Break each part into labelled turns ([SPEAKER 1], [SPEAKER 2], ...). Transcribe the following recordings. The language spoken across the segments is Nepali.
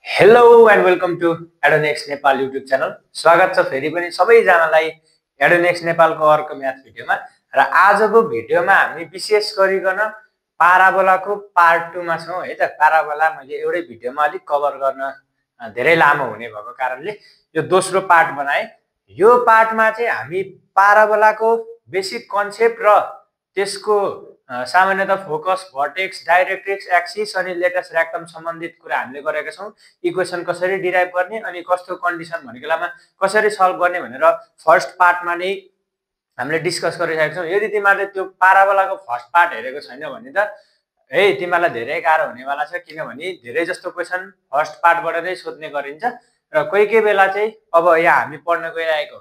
[SPEAKER 1] Hello and welcome to Adonex Nepal YouTube channel. स्वागत छ फेरि पनि सबैजनालाई Adonex नेपालको अर्को म्याथ भिडियोमा र आजको भिडियोमा हामी विशेष गरिकन पाराबोलाको पार्ट 2 मा छौं है त। पाराबोला मैले एउटै भिडियोमा अलि कभर गर्न धेरै लामो हुने भएको कारणले यो दोस्रो पार्ट बनाए। यो पार्टमा चाहिँ हामी पाराबोलाको बेसिक कन्सेप्ट र त्यसको सामान्यतः फोकस, भर्टेक्स, डाइरेक्ट्रिक्स, एक्सिस अनि लेटस रेक्टम सम्बन्धित कुरा हामीले गरेका छौं। इक्वेसन कसरी डिराइभ गर्ने अनि कस्तो कन्डिसन भनेको बेलामा कसरी सल्भ गर्ने भनेर फर्स्ट पार्टमा नै हामीले डिस्कस गरिरहेका छौं। यदि तिमीहरूले त्यो पाराबोलाको फर्स्ट पार्ट हेरेको छैन भने त तिमीलाई धेरै गाह्रो हुनेवाला छ, किनभने धेरै जस्तो क्वेसन फर्स्ट पार्टबाट नै सोध्ने गरिन्छ र कोही बेला चाहिँ अब यहाँ हामी पढ्न गइरहेको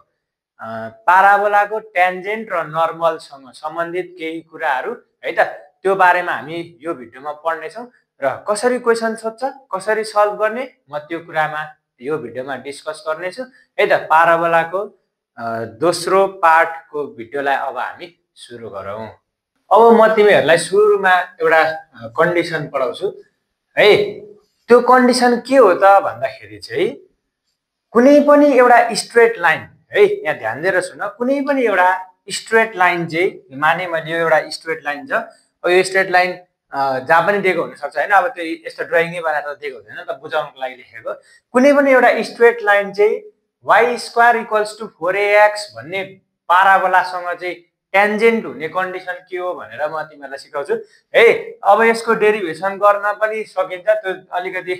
[SPEAKER 1] पाराबोलाको ट्यान्जेन्ट र नर्मलसँग सम्बन्धित केही कुराहरू है त, त्यो बारेमा हामी यो भिडियोमा पढ्ने छौं र कसरी क्वेसन सोध्छ, कसरी सल्भ गर्ने म त्यो कुरामा यो भिडियोमा डिस्कस गर्ने छु है त। पाराबोलाको दोस्रो पार्टको भिडियोलाई अब हामी सुरु गरौँ। अब म तिमीहरूलाई सुरुमा एउटा कन्डिसन पढाउँछु है। त्यो कन्डिसन के हो त भन्दाखेरि चाहिँ कुनै पनि एउटा स्ट्रेट लाइन है, यहाँ ध्यान दिएर सुन, कुनै पनि एउटा स्ट्रेट लाइन चाहिँ माने मैले यो एउटा स्ट्रेट लाइन छ, यो स्ट्रेट लाइन जहाँ पनि दिएको हुन सक्छ हैन, अब त्यो यस्तो ड्राइङै बनाएर दिएको हुँदैन त, बुझाउनको लागि लेखेको। कुनै पनि एउटा स्ट्रेट लाइन चाहिँ y² = 4ax भन्ने पाराबोलासँग चाहिँ ट्यान्जेन्ट हुने कन्डिसन के हो भनेर म तिमीहरूलाई सिकाउँछु है। अब यसको डेरिभेसन गर्न पनि सकिन्छ, त्यो अलिकति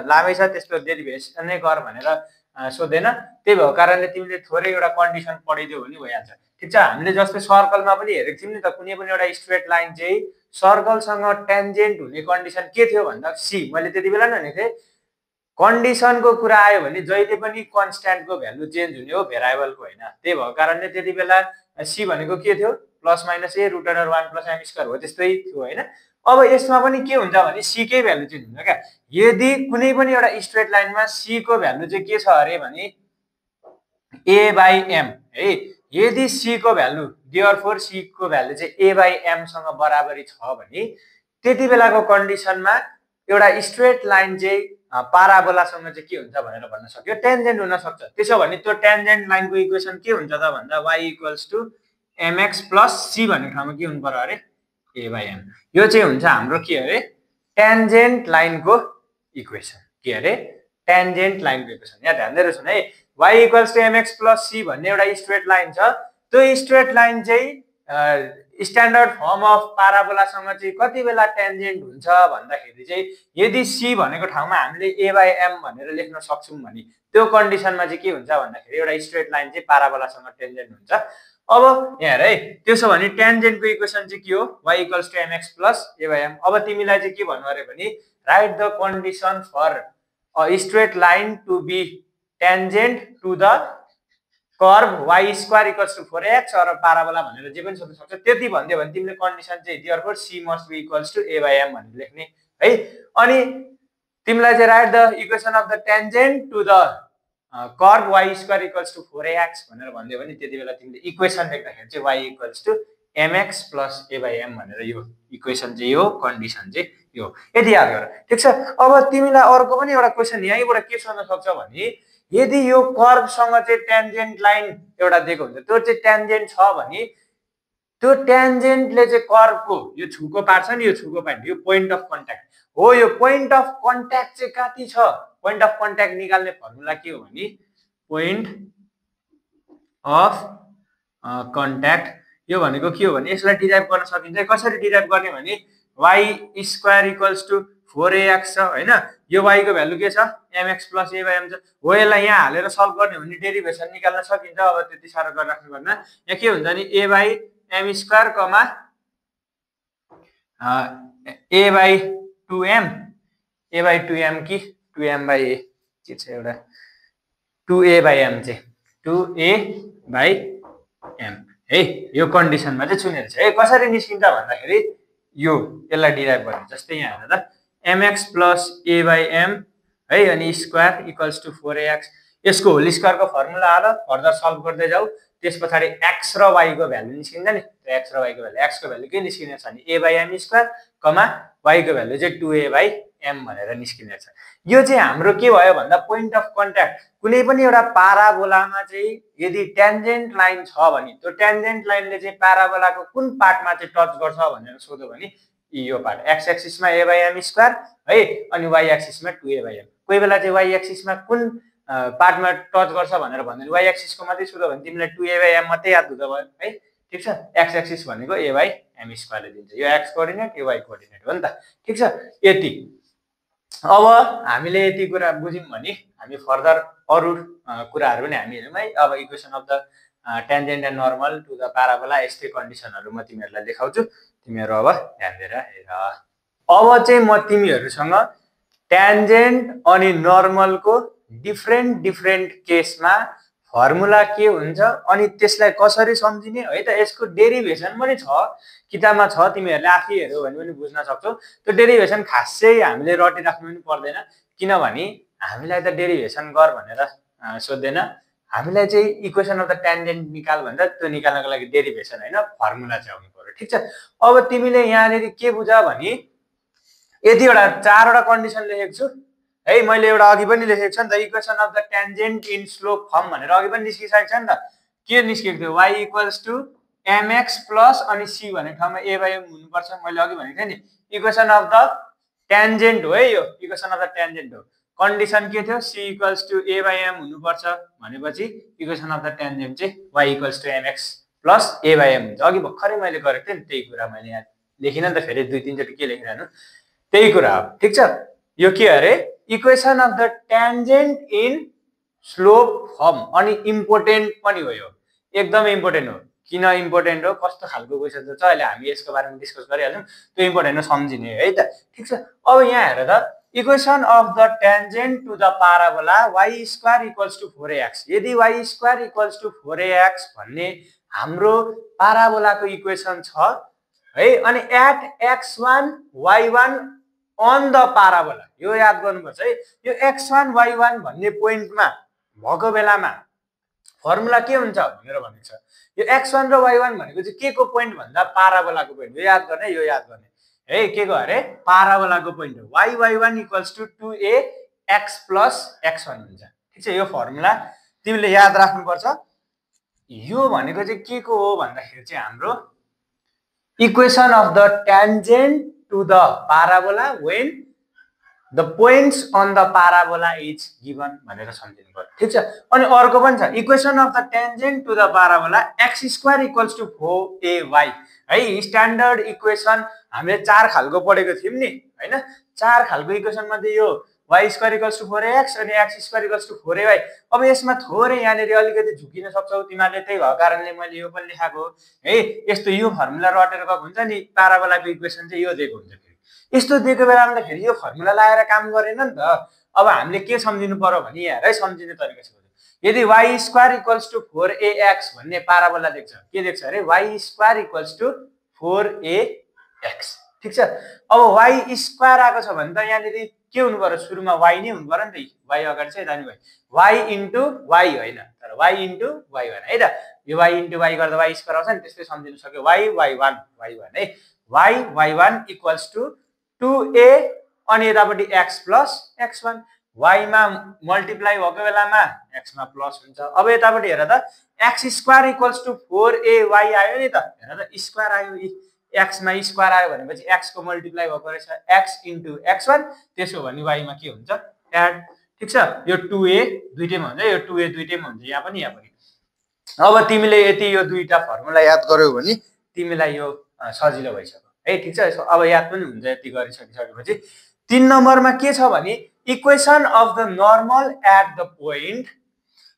[SPEAKER 1] लामै छ, त्यसको डेरिभेसन नै गर भनेर सोधेन। त्यही भएको कारणले तिमीले थोरै एउटा कन्डिसन पढिदियो भने भइहाल्छ। ठीक छ, हामीले जस्तै सर्कलमा पनि हेरेको थियौँ नि त, कुनै पनि एउटा स्ट्रेट लाइन चाहिँ सर्कलसँग ट्यान्जेन्ट हुने कन्डिसन के थियो भन्दा सी। मैले त्यति बेला नै भनेको थिएँ कन्डिसनको कुरा आयो भने जहिले पनि कन्स्ट्यान्टको भ्यालु चेन्ज हुने हो, भेरिएबलको होइन। त्यही भएको कारणले त्यति बेला सी भनेको के थियो, +-a√1 + m² हो, त्यस्तै थियो हैन। अब यसमा पनि के हुन्छ भने सी कै भ्यालु चेन्ज हुन्छ क्या। यदि कुनै पनि एउटा स्ट्रेट लाइनमा सी को भ्यालु चाहिँ के छ अरे भने a/m है। यदि सी को भ्यालु देयरफोर सी को भ्यालु चाहिँ a/m सँग बराबरी छ भने त्यति बेलाको कन्डिसनमा एउटा स्ट्रेट लाइन चाहिँ पाराबोलासँग चाहिँ के हुन्छ भनेर भन्न सक्यो, ट्यान्जेन्ट हुन सक्छ। त्यसो भने त्यो ट्यान्जेन्ट लाइनको इक्वेसन के हुन्छ त भन्दा y = mx + c भन्ने ठाउँमा के हुनु पर्यो अरे a/m। यो चाहिँ हुन्छ हाम्रो के अरे ट्यान्जेन्ट लाइनको इक्वेसन। के अरे ट्यान्जेन्ट लाइनको इक्वेसन। यहाँ ध्यान दिएर सुन है, y = mx + c भन्ने एउटा स्ट्रेट लाइन छ। त्यो स्ट्रेट लाइन चाहिँ स्ट्यान्डर्ड फर्म अफ पाराबोलासँग चाहिँ कति बेला ट्यान्जेन्ट हुन्छ भन्दाखेरि चाहिँ यदि c भनेको ठाउँमा हामीले a/m भनेर लेख्न सक्छौं भने त्यो कन्डिसनमा चाहिँ के हुन्छ भन्दाखेरि एउटा स्ट्रेट लाइन चाहिँ पाराबोलासँग ट्यान्जेन्ट हुन्छ। अब यहाँ हेर है, त्यसो भने ट्यान्जेन्टको इक्वेसन चाहिँ के हो, y = mx + a/m। अब तिमीलाई चाहिँ के भन्नु अरे भने write the condition for a straight line to be tangent to the curve y² = 4ax or parabola भनेर जे पनि सोध्न सक्छ। त्यति भन्दियो भने तिमीले कन्डिसन चाहिँ therefore c must be equals to a/m भनेर लेख्ने है। अनि तिमीलाई चाहिँ write the equation of the tangent to the curve y² = 4ax भनेर भन्दियो भने त्यति बेला तिमीले इक्वेसन लेख्दाखेरि चाहिँ y = mx + a/m भनेर यो इक्वेसन चाहिँ यो कन्डिसन चाहिँ यो यदि याद गर। ठीक छ, अब तिमीलाई अर्को पनि एउटा क्वेसन यहीँबाट के सोध्न सक्छ भने यदि यो कर्भसँग चाहिँ ट्यान्जेन्ट लाइन एउटा दिएको हुन्छ, त्यो चाहिँ ट्यान्जेन्ट छ भने त्यो ट्यान्जेन्टले चाहिँ कर्भको यो छुको पार्ट छ नि, यो छुको पार्ट, यो पोइन्ट अफ कन्ट्याक्ट हो। यो पोइन्ट अफ कन्ट्याक्ट चाहिँ कति छ, पोइन्ट अफ कन्ट्याक्ट निकाल्ने फर्मुला के हो भने पोइन्ट अफ कन्ट्याक्ट। यो भनेको के हो भने यसलाई डिराइभ गर्न सकिन्छ। कसरी डिराइभ गर्ने भने y² = 4ax छ हैन, यो y को भ्यालु के छ mx + a/m छ हो। यसलाई यहाँ हालेर सल्भ गर्ने भने डेरिभेसन निकाल्न सकिन्छ। अब त्यति साह्रो गरिराख्नु पर्दैन। यहाँ के हुन्छ नि a/m² a/2m कि 2m/a के छ एउटा 2a/m चाहिँ 2a/m है। यो कन्डिसनमा चाहिँ सुनेर छ है। कसरी निस्किन्छ भन्दाखेरि यो यसलाई डिराइभ गर्ने, जस्तै यहाँ हेर त mx + a/m है, अनि स्क्वायर = 4ax। यसको होल स्क्वायरको फर्मुला हाल, फर्दर सल्भ गर्दै जाऊ। त्यसपछि x र y को भ्यालु निस्किन्छ नि, x र y को भ्यालु, x को भ्यालु के निस्किने छ नि a/m² y को भ्यालु चाहिँ 2a/m एम भनेर निस्किने छ। यो चाहिँ हाम्रो के भयो भन्दा पोइन्ट अफ कन्ट्याक्ट। कुनै पनि एउटा पाराबोलामा चाहिँ यदि ट्यान्जेन्ट लाइन छ भने त्यो ट्यान्जेन्ट लाइनले चाहिँ पाराबोलाको कुन पार्टमा चाहिँ टच गर्छ भनेर सोध्यो भने यो पार्ट एक्स एक्सिसमा a by m स्क्वायर है, अनि वाइ एक्सिसमा 2a by m। कोही बेला चाहिँ वाइ एक्सिसमा कुन पार्टमा टच गर्छ भनेर भन्दैन, वाइ एक्सिसको मात्रै सोध्यो भने तिमीलाई 2a by m मात्रै याद हुँदा भयो है। ठिक छ, एक्स एक्सिस भनेको a by m स्क्वायरले दिन्छ, यो एक्स कोअर्डिनेट यो वाइ कोअर्डिनेट हो नि त। ठिक छ, यति। अब हामीले यति कुरा बुझ्यौँ भने हामी फर्दर अरू कुराहरू पनि हामी हेरौँ है। अब equation of the tangent and normal to the parabola यस्तै कन्डिसनहरू म तिमीहरूलाई देखाउँछु, तिमीहरू अब ध्यान दिएर हेर। अब चाहिँ म तिमीहरूसँग ट्यान्जेन्ट अनि नर्मलको डिफ्रेन्ट केसमा फर्मुला के हुन्छ अनि त्यसलाई कसरी सम्झिने है त, यसको डेरिभेसन पनि छ, किताबमा छ, तिमीहरूले आफै हेऱ्यौ भने पनि बुझ्न सक्छौ। त्यो डेरिभेसन खासै हामीले रटिराख्नु पनि पर्दैन, किनभने हामीलाई त डेरिभेसन गर भनेर सोध्दैन, हामीलाई चाहिँ इक्वेसन अफ द ट्यान्जेन्ट निकाल भन्छ, त्यो निकाल्नको लागि डेरिभेसन होइन फर्मुला चाहिँ आउनु पर्यो। ठिक छ, अब तिमीले यहाँनिर के बुझ भने यतिवटा 4वटा कन्डिसन लेखेको छु है, मैले एउटा अघि पनि लेखेको छ नि त, equation of the tangent in slope form भनेर अघि पनि निस्किसकेको छ नि त। के निस्केको थियो, y equals to mx plus अनि c भन्ने ठाउँमा a by m हुनुपर्छ, मैले अघि भनेको थिएँ नि। इक्वेसन अफ द ट्यान्जेन्ट हो है, यो इक्वेसन अफ द ट्यान्जेन्ट हो। कन्डिसन के थियो, c equals to a by m हुनुपर्छ भनेपछि इक्वेसन अफ द ट्यान्जेन्ट चाहिँ y equals to mx plus a by m हुन्छ। अघि भर्खरै मैले गरेको थिएँ नि त्यही कुरा मैले यहाँ लेखिन नि त, फेरि 2-3 चोटि के लेखिरहनु, त्यही कुरा हो। ठिक छ, यो के अरे equation of the tangent in slope form, अनि इम्पोर्टेन्ट पनि हो, यो एकदम इम्पोर्टेन्ट हो। किन इम्पोर्टेन्ट हो, कस्तो खालको क्वेसन छ अहिले हामी यसको बारेमा डिस्कस गरिहाल्छौँ, त्यो इम्पोर्टेन्ट हो सम्झिने है त। ठिक छ, अब यहाँ हेर त, equation of the tangent to the parabola y square equals to 4ax। यदि y square equals to 4ax भन्ने हाम्रो पाराबोलाको इक्वेसन छ है, अनि at x1 y1 on the parabola, यो याद गर्नुपर्छ है। यो x1 y1 भन्ने पोइन्टमा भएको बेलामा फर्मुला के हुन्छ भनेर भनेको छ। यो x1 र y1 भनेको चाहिँ के को पोइन्ट भन्दा पाराबोलाको पोइन्ट, यो याद गर्ने, यो याद गर्ने है। के को अरे पाराबोलाको पोइन्ट हो। y1 equals to 2ax plus x1 हुन्छ। ठिक छ, यो फर्मुला तिमीले याद राख्नुपर्छ। यो भनेको चाहिँ के को हो भन्दाखेरि चाहिँ हाम्रो equation of the tangent to the parabola when the points on the parabola is given भनेर सम्झिनु पर्यो। ठिक छ, अनि अर्को पनि छ, equation of the tangent to the parabola x square equals to 4ay है। स्ट्यान्डर्ड इक्वेसन हामीले 4 खालको पढेको थियौँ नि हैन, 4 खालको इक्वेसन मध्ये यो y square equals to 4ax अनि x square equals to 4ay। अब यसमा थोरै यहाँनिर अलिकति झुकिन सक्छौ तिमीहरूले, त्यही भएको कारणले मैले यो पनि लेखाएको है। यस्तो यो फर्मुला रटेर गएको हुन्छ नि, पाराबोलाको इक्वेसन चाहिँ यो दिएको हुन्छ। फेरि यस्तो दिएको बेलामा त फेरि यो फर्मुला लगाएर काम गरेन नि त। अब हामीले के सम्झिनु पर्यो भने यहाँ है, सम्झिने तरिका छ, यदि y square equals to 4ax भन्ने पाराबोला देख्छ, के देख्छ अरे y square equals to 4ax। ठिक छ, अब y स्क्वायर आएको छ भने त यहाँनिर के हुनु पर्यो, सुरुमा y नै हुनु पर्यो नि त, y अगाडि चाहिँ दानी y इन्टु y होइन, तर y इन्टु y भने है त। यो y इन्टु y गर्दा y स्क्वायर आउँछ नि, त्यस्तै सम्झिनु सक्यो, y1 है। y1 इक्वल्स टु 2a अनि यतापट्टि x प्लस x1, y मा मल्टिप्लाई भएको बेलामा x मा प्लस हुन्छ। अब यतापट्टि हेर त, x square equals to 4ay आयो नि त, हेर त स्क्वायर आयो, x मा स्क्वायर आयो भनेपछि x को मल्टिप्लाई भएको रहेछ, x इन्टु x1, त्यसो भने y मा के हुन्छ एड। ठिक छ, यो 2a दुईटैमा हुन्छ, यो 2a दुईटैमा हुन्छ, यहाँ पनि यहाँ पनि। अब तिमीले यति यो दुईटा फर्मुला याद गर्यौ भने तिमीलाई यो सजिलो भइसक्यो है। ठिक छ, अब याद पनि हुन्छ यति गरिसकेपछि। 3 नम्बरमा के छ भने equation of the normal at the point,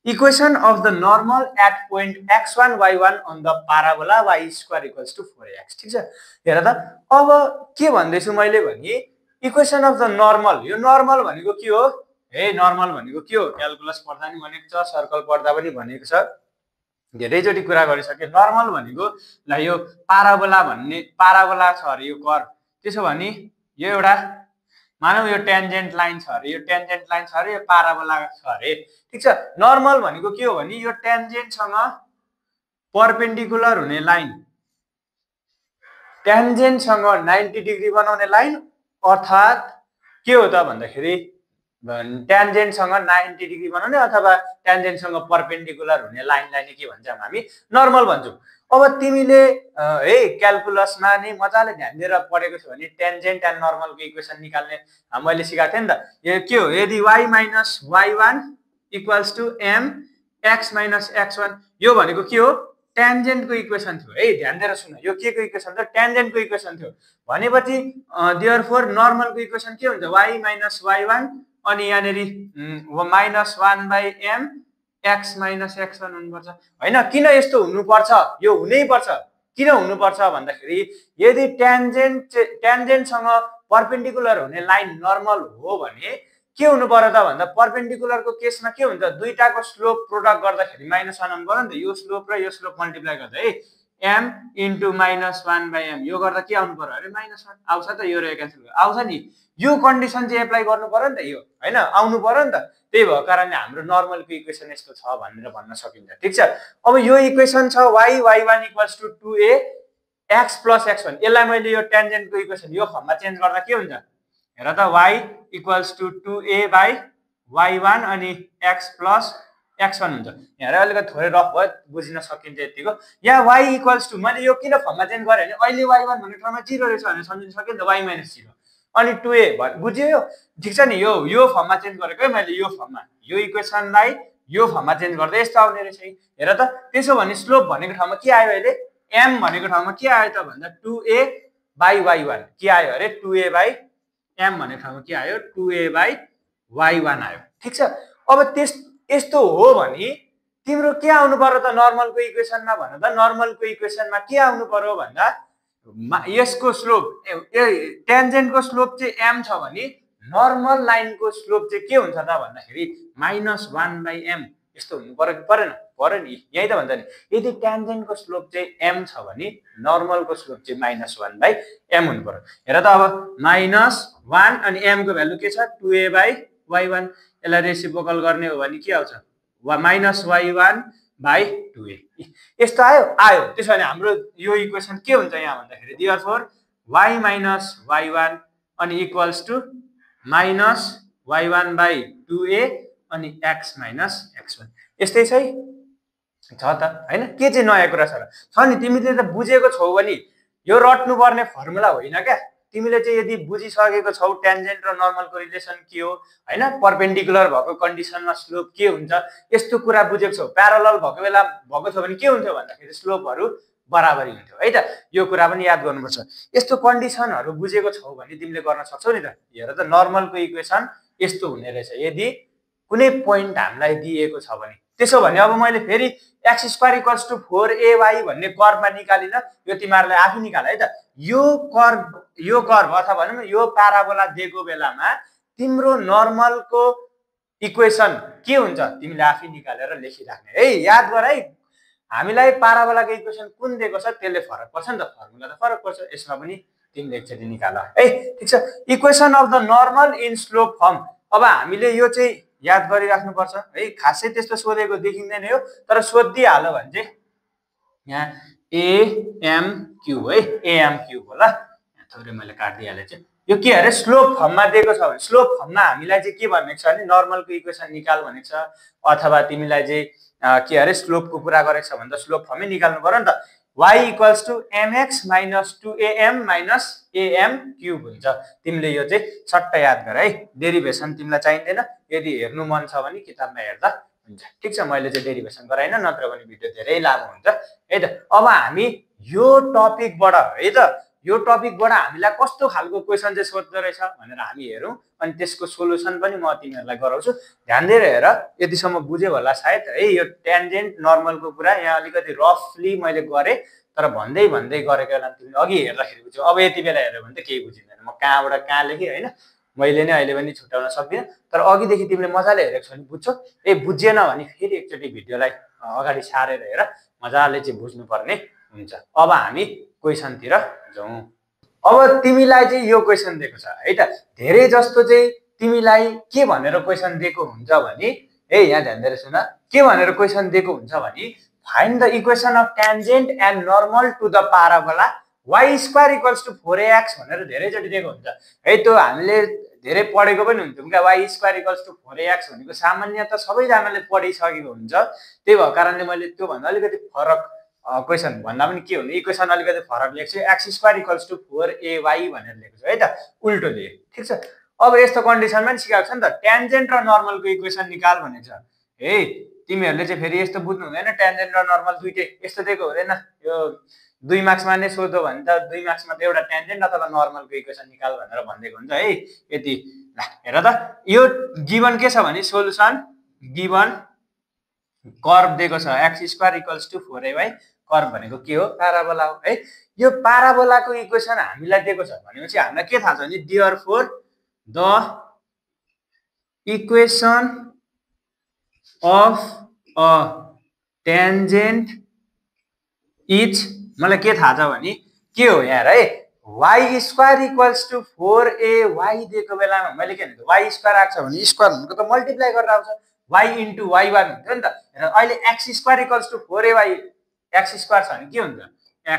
[SPEAKER 1] equation of the normal at point x1 y1 on the parabola y square equals to 4ax। ठिक छ, हेर त, अब के भन्दैछु मैले भने इक्वेसन अफ द नर्मल, यो नर्मल भनेको के हो है, नर्मल भनेको के हो, क्याल्कुलस पढ्दा नि भनेको छ, सर्कल पढ्दा पनि भनेको छ, धेरैचोटि कुरा गरिसके। नर्मल भनेको ल यो पाराबोला भन्ने पाराबोला छ अरे यो कर्व, त्यसो भने यो एउटा मानौ यो ट्यान्जेन्ट लाइन छ अरे, यो ट्यान्जेन्ट लाइन छ अरे, यो पाराबोला छ अरे। ठिक छ, नर्मल भनेको के हो भने यो ट्यान्जेन्टसँग परपेन्डिकुलर हुने लाइन, ट्यान्जेन्टसँग 90 डिग्री बनाउने लाइन, अर्थात् के हो त भन्दाखेरि ट्यान्जेन्टसँग 90 डिग्री बनाउने अथवा ट्यान्जेन्टसँग परपेन्डिकुलर हुने लाइनलाई नै के भन्छौँ हामी नर्मल भन्छौँ। अब तिमीले है क्याल्कुलसमा नै मजाले ध्यान दिएर पढेको छौ भने ट्यान्जेन्ट एन्ड नर्मलको इक्वेसन निकाल्ने मैले सिकाएको थिएँ नि त। यो के हो, यदि y minus y1 equals to m x minus x1, यो भनेको के हो, ट्यान्जेन्टको इक्वेसन थियो है। ध्यान दिएर सुन, यो के को इक्वेसन त, ट्यान्जेन्टको इक्वेसन थियो भनेपछि देयरफोर नर्मलको इक्वेसन के हुन्छ, y माइनस y1 अनि यहाँनेरि minus 1/m x minus x1 हुनुपर्छ हैन। किन यस्तो हुनुपर्छ, यो हुनैपर्छ। किन हुनुपर्छ भन्दाखेरि यदि ट्यान्जेन्टसँग परपेन्डिकुलर हुने लाइन नर्मल हो भने के हुनु पर्यो त भन्दा परपेन्डिकुलरको केसमा के हुन्छ, दुईटाको स्लोप प्रोडक्ट गर्दाखेरि माइनस 1 आउनु पर्यो नि त। यो स्लोप र यो स्लोप मल्टिप्लाई गर्दा है m इन्टु माइनस 1/m यो गर्दा के आउनु पर्यो अरे माइनस 1 आउँछ त। यो र क्यान्सल आउँछ नि, यो कन्डिसन चाहिँ एप्लाई गर्नु पर्यो नि त, यो हैन आउनु पर्यो नि त। त्यही भएको कारणले हाम्रो नर्मलको इक्वेसन यस्तो छ भनेर भन्न सकिन्छ। ठिक छ, अब यो इक्वेसन छ y1 equals to 2a x plus x1, यसलाई मैले यो ट्यान्जेन्टको इक्वेसन यो फर्ममा चेन्ज गर्दा के हुन्छ, हेर त y equals to 2a by y1 अनि x प्लस x1 हुन्छ। यहाँ अलिकति थोरै रफ भयो, बुझ्न सकिन्छ यतिको। यहाँ y इक्वल्स टु मैले यो किन फर्ममा चेन्ज गरेँ भने अहिले y1 भन्ने ठाउँमा 0 रहेछ भनेर सम्झिन सक्यो नि त, y माइनस 0 अनि 2a बुझ्यो यो। ठिक छ नि, यो फर्ममा चेन्ज गरेको है मैले, यो फर्ममा यो इक्वेसनलाई यो फर्ममा चेन्ज गर्दा यस्तो आउने रहेछ। हेर त, त्यसो भने स्लोप भनेको ठाउँमा के आयो अहिले, m भनेको ठाउँमा के आयो त भन्दा 2a बाई y1 के आयो अरे 2a बाई m भन्ने ठाउँमा के आयो 2a बाई y1 आयो। ठिक छ, अब यस्तो हो भने तिम्रो के आउनु पर्यो त नर्मलको इक्वेसनमा भन त। नर्मलको इक्वेसनमा के आउनु पर्यो भन्दा यसको स्लोप ट्यान्जेन्टको स्लोप चाहिँ m छ भने नर्मल लाइनको स्लोप चाहिँ के हुन्छ त भन्दाखेरि माइनस 1/m यस्तो हुनु पर्यो कि परेन, पर्यो नि। यही त भन्छ नि, यदि ट्यान्जेन्टको स्लोप चाहिँ m छ भने नर्मलको स्लोप चाहिँ माइनस 1/m हुनु पर्यो। हेर त, अब माइनस 1 अनि m को भ्यालु के छ 2a बाई y1, यसलाई रेसिप्रोकल गर्ने हो भने के आउँछ माइनस y1 बाई 2a। यस्तो आयो। त्यसो भने हाम्रो यो इक्वेसन के हुन्छ यहाँ भन्दाखेरि देयरफोर y माइनस y1 अनि equals to minus y1 by 2a अनि x माइनस x1। यस्तै छ त हैन, के चाहिँ नयाँ कुरा छ नि, तिमीले त बुझेको छौ भने यो रट्नु पर्ने फर्मुला होइन क्या। तिमीले चाहिँ यदि बुझिसकेको छौ ट्यान्जेन्ट र नर्मलको रिलेसन के हो हैन, परपेन्डिकुलर भएको कन्डिसनमा स्लोप के हुन्छ, यस्तो कुरा बुझेको छौ। प्यारलल भएको बेला भएको छ भने के हुन्थ्यो भन्दाखेरि स्लोपहरू बराबरी हुन्थ्यो है त। यो कुरा पनि याद गर्नुपर्छ। यस्तो कन्डिसनहरू बुझेको छौ भने तिमीले गर्न सक्छौ नि त। हेर त, नर्मलको इक्वेसन यस्तो हुने रहेछ यदि कुनै पोइन्ट हामीलाई दिएको छ भने। त्यसो भने अब मैले फेरि x² इक्वल्स टु 4ay भन्ने कर्वमा निकालिन, यो तिमीहरूले आफै निकाल है त। यो कर्व अथवा भनौँ न यो प्याराबोला दिएको बेलामा तिम्रो नर्मलको इक्वेसन के हुन्छ तिमीले आफै निकालेर लेखिराख्ने है। याद गर है, हामीलाई प्याराबोलाको इक्वेसन कुन दिएको छ त्यसले फरक पर्छ नि त, फर्मुला त फरक पर्छ। यसमा पनि तिमीले एकचोटि निकाल है। ठिक छ, equation of the normal in slope form. अब हामीले यो चाहिँ याद गरिराख्नुपर्छ है। खासै त्यस्तो सोधेको देखिँदैन यो, तर सोधिहाल्यो भने चाहिँ यहाँ AMQ है, AMQ होला। यहाँ थोरै मैले काटिदिइहालेँ चाहिँ यो के अरे स्लोप फर्ममा दिएको छ भने स्लोप फर्ममा हामीलाई चाहिँ के भनेको छ भने नर्मलको इक्वेसन निकाल भनेको छ, अथवा तिमीलाई चाहिँ के अरे स्लोपको कुरा गरेको छ भने त स्लोप फर्मै निकाल्नु पर्यो नि त। y equals to mx minus 2am minus am cube हुन्छ। तिमीले यो चाहिँ सट्ट याद गर है। डेरिभेसन तिमीलाई चाहिँदैन, यदि हेर्नु मन छ भने किताबमा हेर्दा हुन्छ। ठिक छ, मैले चाहिँ डेरिभेसन गराइन, नत्र भने भिडियो धेरै लामो हुन्छ है त। अब हामी यो टपिकबाट है त, यो टपिकबाट हामीलाई कस्तो खालको क्वेसन चाहिँ सोध्दो रहेछ भनेर हामी हेरौँ, अनि त्यसको सोलुसन पनि म तिमीहरूलाई गराउँछु। ध्यान दिएर हेर, यतिसम्म बुझ्यो होला सायद है। यो ट्यान्जेन्ट नर्मलको कुरा यहाँ अलिकति रफली मैले गरेँ, तर भन्दै गरेको बेला तिमीले अघि हेर्दाखेरि बुझ्यौ। अब यति बेला हेऱ्यो भने त केही बुझिँदैन, म कहाँबाट कहाँ लेखेँ होइन, मैले नै अहिले पनि छुट्याउन सक्दिनँ। तर अघिदेखि तिमीले मजाले हेरेको छ भने बुझ्छौ। बुझिएन भने फेरि एकचोटि भिडियोलाई अगाडि सारेर हेर, मजाले चाहिँ बुझ्नुपर्ने हुन्छ। अब हामी क्वेसनतिर जाउँ। अब तिमीलाई चाहिँ यो क्वेसन दिएको छ है त। धेरै जस्तो चाहिँ तिमीलाई के भनेर क्वेसन दिएको हुन्छ भने यहाँ ध्यान दिएर सुन, के भनेर क्वेसन दिएको हुन्छ भने find the equation of tangent and normal to the parabola y² equals to 4ax भनेर धेरैचोटि दिएको हुन्छ है। त्यो हामीले धेरै पढेको पनि हुन्थ्यौँ क्या y square equals to 4ax भनेको सामान्य त सबैजनाले पढिसकेको हुन्छ त्यही भएको कारणले मैले त्यो भन्दा अलिकति फरक क्वेसन भन्दा पनि के हुने इक्वेसन अलिकति फरक लेख्छु x square equals to 4ay भनेर लेख्छु है त उल्टो दिए ठीक छ अब यस्तो कन्डिसनमा नि सिकाएको छ नि त ट्यान्जेन्ट र नर्मलको इक्वेसन निकाल भनेको छ है तिमीहरूले चाहिँ फेरि यस्तो बुझ्नु हुँदैन ट्यान्जेन्ट र नर्मल दुईटै यस्तो दिएको हुँदैन यो 2 मार्क्समा नै सोध्यो भने त 2 मार्क्समा त एउटा ट्यान्जेन्ट अथवा नर्मलको इक्वेसन निकाल भनेर भनिदिएको हुन्छ है यति ल हेर त यो गिभन के छ भने सोलुसन गिभन कर्भ दिएको छ x square equals to 4ay curve भनेको के हो प्याराबोला हो है यो प्याराबोलाको इक्वेसन हामीलाई दिएको छ भनेपछि हामीलाई के थाहा छ भने therefore the equation of a tangent is मलाई के थाहा छ भने के हो यार है y square equals to 4ay दिएको बेलामा मैले के भन्छु y स्क्वायर आएको छ भने स्क्वायर भनेको त मल्टिप्लाई गरेर आउँछ y इन्टु y1 हुन्छ नि त र अहिले x square equals to 4ay x square छ भने के हुन्छ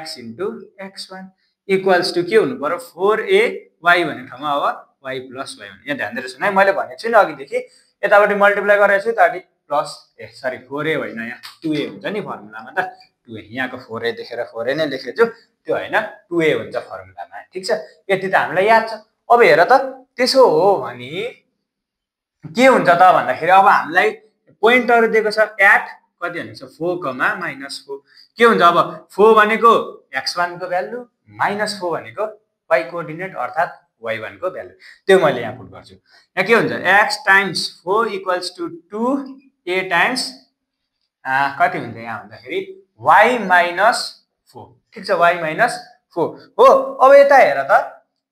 [SPEAKER 1] x into x1 equals to के हुनु पर्यो 4ay भन्ने ठाउँमा अब y प्लस y यहाँ ध्यान दिएर सुन है मैले भनेको छु नि अघिदेखि यतापट्टि मल्टिप्लाई गरेको छु यतापट्टि प्लस सरी 4a होइन यहाँ 2a हुन्छ नि फर्मुलामा त 2a यहाँको 4a देखेर 4a नै लेखेको छु त्यो होइन 2a हुन्छ फर्मुलामा ठिक छ यति त हामीलाई याद छ अब हेर त त्यसो हो भने के हुन्छ त भन्दाखेरि अब हामीलाई पोइन्टहरु दिएको छ एट कति भनेको छ 4, -4 के हुन्छ अब 4 भनेको x1 को भ्यालु -4 भनेको y कोअर्डिनेट अर्थात y1 को भ्यालु त्यो मैले यहाँ पुट गर्छु यहाँ के हुन्छ x times 4 equals to 2a times कति हुन्छ यहाँ भन्दाखेरि y -4 ठीक छ y -4 हो अब यता हेर त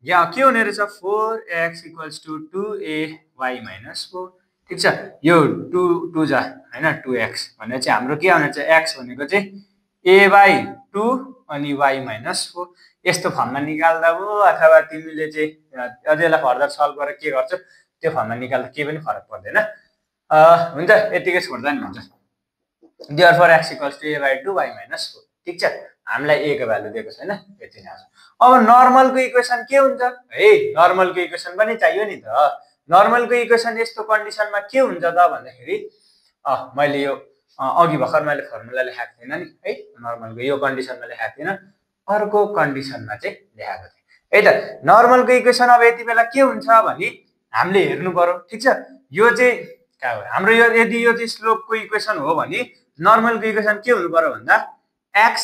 [SPEAKER 1] यहाँ के हुने रहेछ 4x इक्वल्स टु 2ay -4 ठीक छ यो 2 जा हैन 2x भने चाहिँ हाम्रो के आउने चाहिँ x भनेको चाहिँ a/2 अनि y -4 यस्तो फर्ममा निकाल्दा हो अथवा तिमीले चाहिँ अझैलाई फर्दर सल्भ गरेर के गर्छौ त्यो फर्ममा निकाल्दा के पनि फरक पर्दैन हुन्छ यतिकै छोड्दा नि हुन्छ therefore x equals to a/2 y -4 ठीक छ हामीलाई a को भ्यालु दिएको छैन यति नै आछ अब नर्मलको इक्वेसन के हुन्छ है नर्मलको इक्वेसन पनि चाहियो नि त नर्मलको इक्वेसन यस्तो कन्डिसनमा के हुन्छ त भन्दाखेरि मैले यो अघि भर्खर मैले फर्मुला लेखेको थिएन नि है नर्मलको यो कन्डिसनमा लेखेको थिएन अर्को कन्डिसनमा चाहिँ लेखेको थिएँ है त नर्मलको इक्वेसन अब यति बेला के हुन्छ भने हामीले हेर्नु पर्यो ठीक छ यो चाहिँ के हो हाम्रो यो यदि यो चाहिँ स्लोपको इक्वेसन हो भने नर्मलको इक्वेसन के हुनु पर्यो भन्दा x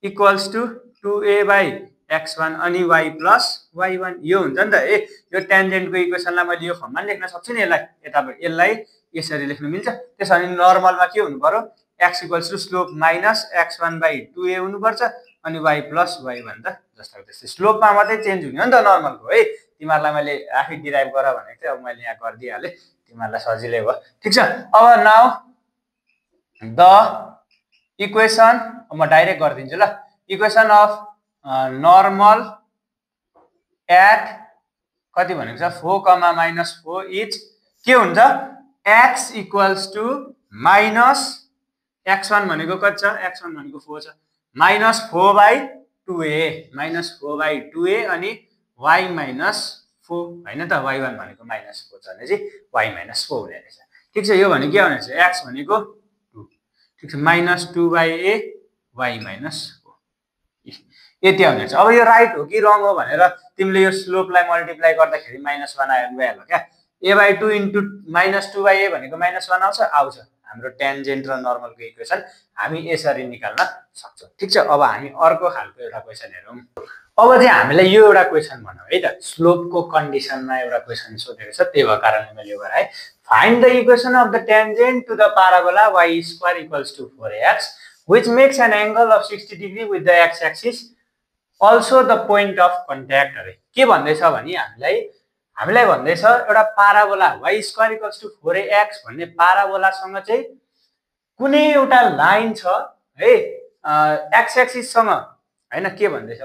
[SPEAKER 1] इक्वल्स टु 2a/x1 अनि y प्लस y1 यो हुन्छ नि त ए यो ट्यान्जेन्टको इक्वेसनलाई मैले यो फर्ममा लेख्न सक्छु नि यसलाई यसरी लेख्न मिल्छ त्यसैले नर्मलमा के हुनु पर्यो x equals to slope -x1/2a हुनु पर्छ अनि y प्लस y1 त जस्तो त्यस्तै स्लोपमा मात्रै चेन्ज हुने हो नि त नर्मलको है तिमीहरुलाई मैले आफै डिराइभ गर भनेको थिएँ अब मैले यहाँ गरिदिए हाले तिमीहरुलाई सजिलै भयो ठीक छ अब नाउ द इक्वेसन म डाइरेक्ट गरिदिन्छु ल इक्वेसन अफ नर्मल एट कति भनेको छ 4, -4 इज के हुन्छ x इक्वल्स टु -x1 भनेको कति छ x1 भनेको 4 छ -4/2a -4/2a अनि y -4 हैन त y1 भनेको -4 छ भने चाहिँ y -4 हुने रहेछ ठीक छ यो भने के आउने छ x भनेको 2 ठीक छ -2/a y -4 यति आउने छ अब यो राइट हो कि रङ हो भनेर तिमीले यो स्लोपलाई मल्टिप्लाई गर्दाखेरि -1 आयो भइहाल्यो क्या a/2 इन्टु -2/a भनेको -1 आउँछ हाम्रो ट्यान्जेन्ट र नर्मलको इक्वेसन हामी यसरी निकाल्न सक्छौं ठीक छ अब हामी अर्को खालको एउटा क्वेशन हेरौं अब चाहिँ हामीलाई यो एउटा क्वेशन भनौं है त स्लोपको कन्डिसनमा एउटा क्वेशन सोधेको छ त्यही भएर कारणले मैले यो गराए find the equation of the tangent to the parabola y square equals to 4ax which makes an angle of 60 degree with the x axis also the point of contact अरे के भन्दैछ भने हामीलाई भन्दैछ एउटा parabola y square equals to 4ax भन्ने प्याराबोलासँग चाहिँ कुनै एउटा लाइन छ है x एक्सिस सँग हैन के भन्दैछ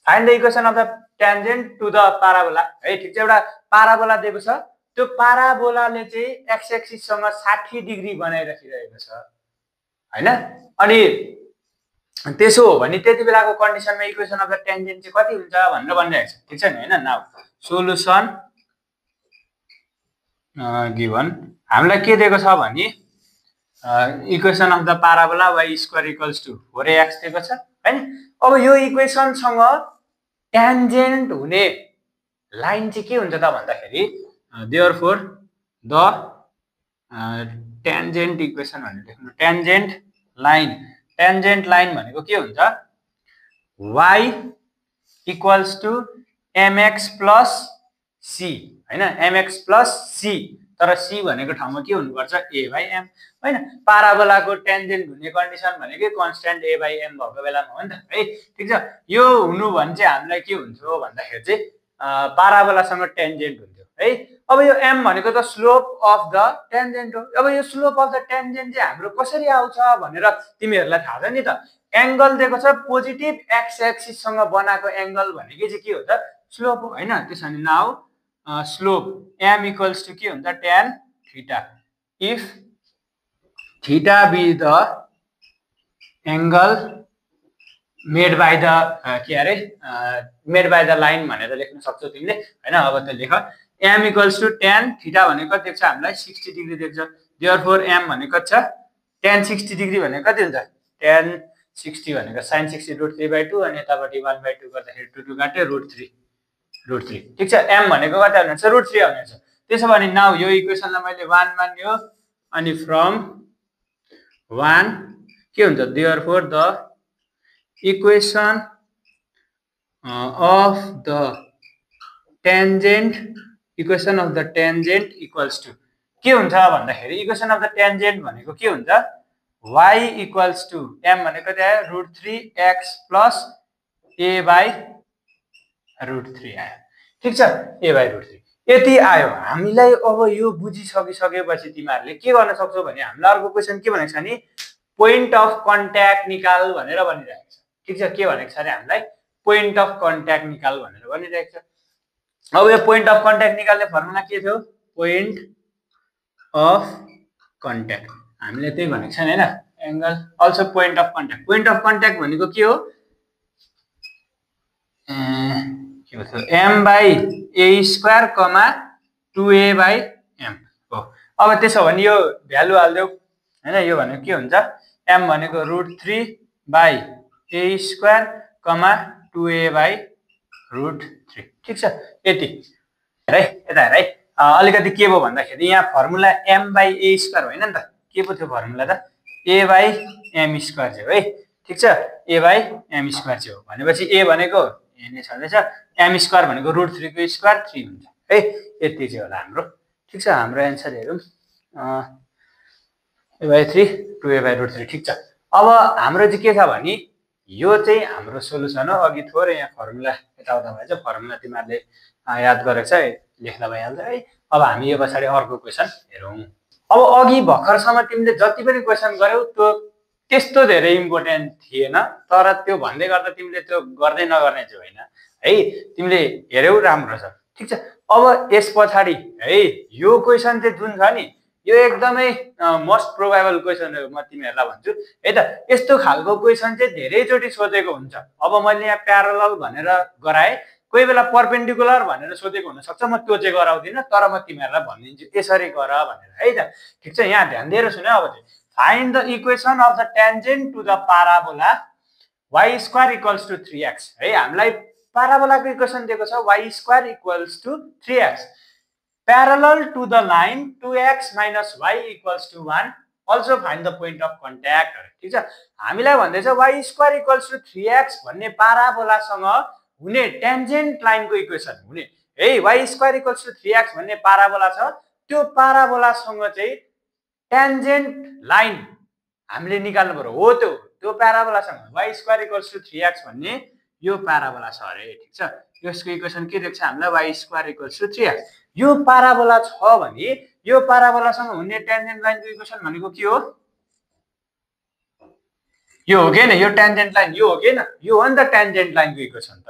[SPEAKER 1] find the equation of the tangent to the parabola है ठीक छ एउटा प्याराबोला दिएको छ त्यो प्याराबोलाले चाहिँ x एक्सिस सँग 60 डिग्री बनाइराखिरहेको छ हैन अनि त्यसो हो भने त्यति बेलाको कन्डिसनमा इक्वेसन अफ द ट्यान्जेन्ट चाहिँ कति हुन्छ भनेर भनिरहेको छ ठीक छ नि हैन नाउ सोलुसन गिभन हामीलाई के दिएको छ भने equation of the parabola y square equals to 4ax दिएको छ हैन। अब यो इक्वेसनसँग ट्यान्जेन्ट हुने लाइन चाहिँ के हुन्छ त भन्दाखेरि देयरफोर द ट्यान्जेन्ट इक्वेसन भनेर लेख्नु। ट्यान्जेन्ट लाइन भनेको के हुन्छ y equals to mx plus c हैन, mx प्लस c, तर c भनेको ठाउँमा के हुनुपर्छ a/m हैन। पाराबोलाको ट्यान्जेन्ट हुने कन्डिसन भनेकै कन्स्ट्यान्ट a/m भएको बेलामा हो नि त है। ठीक छ, यो हुनु भने चाहिँ हामीलाई के हुन्थ्यो भन्दाखेरि चाहिँ पाराबोलासँग ट्यान्जेन्ट हुन्थ्यो है। अब यो m भनेको त स्लोप अफ द ट्यान्जेन्ट हो। अब यो स्लोप अफ द ट्यान्जेन्ट चाहिँ हाम्रो कसरी आउँछ भनेर तिमीहरूलाई थाहा छ नि त। एंगल दिएको छ पोजिटिभ एक्स एक्सिस सँग बनाएको एंगल भनेकै चाहिँ के हो त स्लोप हो हैन। त्यसैले now slope m equals to के हुन्छ tan theta if theta be the angle made by the के अरे मेड बाय द लाइन भनेर लेख्न सक्छौ तिमीले हैन। अब त लेख m equals to tan theta भनेको देख्छ हामीलाई 60 डिग्री देख्छ। देयरफोर m भनेको छ tan 60 डिग्री भनेको कति हुन्छ tan 60 भनेको sin 60 √3/2 अनि यतापट्टि 1/2 गर्दाखेरि 2 2 काट्यो √3। ठीक छ, m भनेको कति आउने छ √3 आउने छ। त्यसो भने नाउ यो इक्वेसनलाई मैले 1 मान्यो अनि फ्रम 1 के हुन्छ therefore the equation of the tangent equals to के हुन्छ भन्दाखेरि इक्वेसन अफ द ट्यान्जेन्ट भनेको के हुन्छ y इक्वल्स टु m भनेको कति आयो √3x प्लस a/√3 आयो। ठीक छ, a/√3 यति आयो। हामीलाई अब यो बुझिसकेपछि तिमीहरूले के गर्न सक्छौ भने हामीलाई अर्को क्वेसन के भनेको छ नि पोइन्ट अफ कन्ट्याक्ट निकाल भनेर भनिरहेको छ। ठीक छ, के भनेको छ अरे हामीलाई पोइन्ट अफ कन्ट्याक्ट निकाल भनेर भनिरहेको छ। अब यो पोइन्ट अफ कन्ट्याक्ट निकाल्ने फर्मुला के थियो पोइन्ट अफ कन्ट्याक्ट हामीले त्यही भनेको छ नि हैन। Angle also point of contact भनेको के हो के भन्छ m/a² 2a/m हो। अब त्यसो भने यो भ्यालु हाल्देऊ हैन। यो भनेको के हुन्छ m भनेको √3/a² 2a/√3। ठीक छ, यति है। यता हेर है अलिकति के भयो भन्दाखेरि यहाँ फर्मुला m/a² होइन नि त, के पो थियो फर्मुला त a/m² चाहिँ है। ठीक छ, a/m² चाहिँ हो भनेपछि a भनेको यही छँदैछ m² भनेको √3 को स्क्वायर 3 हुन्छ है। यति चाहिँ होला हाम्रो। ठीक छ, हाम्रो एन्सर हेरौँ a/3 2a/√3। ठीक छ, अब हाम्रो चाहिँ के छ भने यो चाहिँ हाम्रो सोलुसन हो। अघि थोरै यहाँ फर्मुला यताउता भएछ, फर्मुला तिमीहरूले याद गरेको छ लेख्दा भइहाल्छ है। अब हामी यो पछाडि अर्को क्वेसन हेरौँ। अब अघि भर्खरसम्म तिमीले जति पनि क्वेसन गर्यौ त्यो त्यस्तो धेरै इम्पोर्टेन्ट थिएन, तर त्यो भन्दै गर्दा तिमीले त्यो गर्दै नगर्ने चाहिँ होइन है। तिमीले हेर्यौ राम्रो छ। ठीक छ, अब यस पछाडि है यो क्वेसन चाहिँ जुन छ नि यो एकदमै मोस्ट प्रोबेबल क्वेसन हो म तिमीहरूलाई भन्छु है त। यस्तो खालको क्वेसन चाहिँ धेरैचोटि सोधेको हुन्छ। अब मैले यहाँ प्यारलल भनेर गराएँ, कोही बेला परपेन्डिकुलर भनेर सोधेको हुन सक्छ, म त्यो चाहिँ गराउँदिनँ, तर म तिमीहरूलाई भनिदिन्छु यसरी गर भनेर है त। ठीक छ, यहाँ ध्यान दिएर सुन। अब चाहिँ find the equation of the tangent to the parabola y² equals to 3x है। हामीलाई पाराबोलाको इक्वेसन दिएको छ y² equals to 3x parallel to the line 2x minus y equals to 1 also find the point of contact. ठीक छ, हामीलाई भन्दैछ y² इक्वल्स टु 3x भन्ने पाराबोलासँग हुने ट्यान्जेन्ट लाइनको इक्वेसन हुने है। y² इक्वल्स टु 3x भन्ने पाराबोला छ, त्यो पाराबोलासँग चाहिँ ट्यान्जेन्ट लाइन हामीले निकाल्नु पर्यो हो। त्यो प्याराबोलासँग y² इक्वल्स टु 3x भन्ने यो प्याराबोला छ अरे। ठीक छ, यसको इक्वेसन के दिएको छ हामीलाई y² इक्वल्स टु 3x। यो प्याराबोला छ भने यो प्याराबोलासँग हुने ट्यान्जेन्ट लाइनको इक्वेसन भनेको के हो यो हो के न, यो ट्यान्जेन्ट लाइन यो हो के न, यो हो नि त ट्यान्जेन्ट लाइनको इक्वेसन त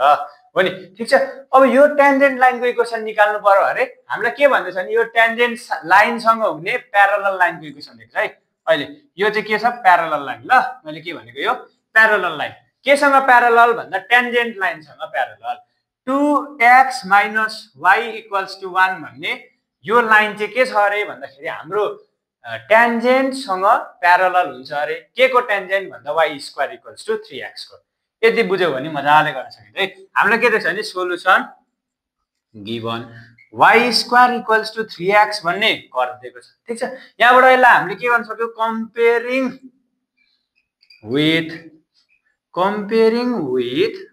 [SPEAKER 1] हो नि। ठीक छ, अब यो ट्यान्जेन्ट लाइनको इक्वेसन निकाल्नु पर्यो अरे हामीलाई के भन्दैछ नि यो ट्यान्जेन्ट लाइनसँग हुने प्यारलल लाइनको इक्वेसन दिएको छ है। अहिले यो चाहिँ के छ प्यारलल लाइन। ल मैले के भनेको यो प्यारलल लाइन केसँग प्यारलल भन्दा ट्यान्जेन्ट लाइनसँग parallel 2x minus y equals to 1 भन्ने यो लाइन चाहिँ के छ अरे भन्दाखेरि हाम्रो ट्यान्जेन्टसँग प्यारलल हुन्छ अरे। के को ट्यान्जेन्ट भन्दा y square equals to 3x को। यति बुझ्यौ भने मजाले गर्न सकिन्छ है। हामीलाई के देख्छ भने solution given y square equals to 3x भन्ने गरिदिएको छ। ठीक छ, यहाँबाट यसलाई हामीले के गर्न सक्यौ, कम्पेयरिङ विथ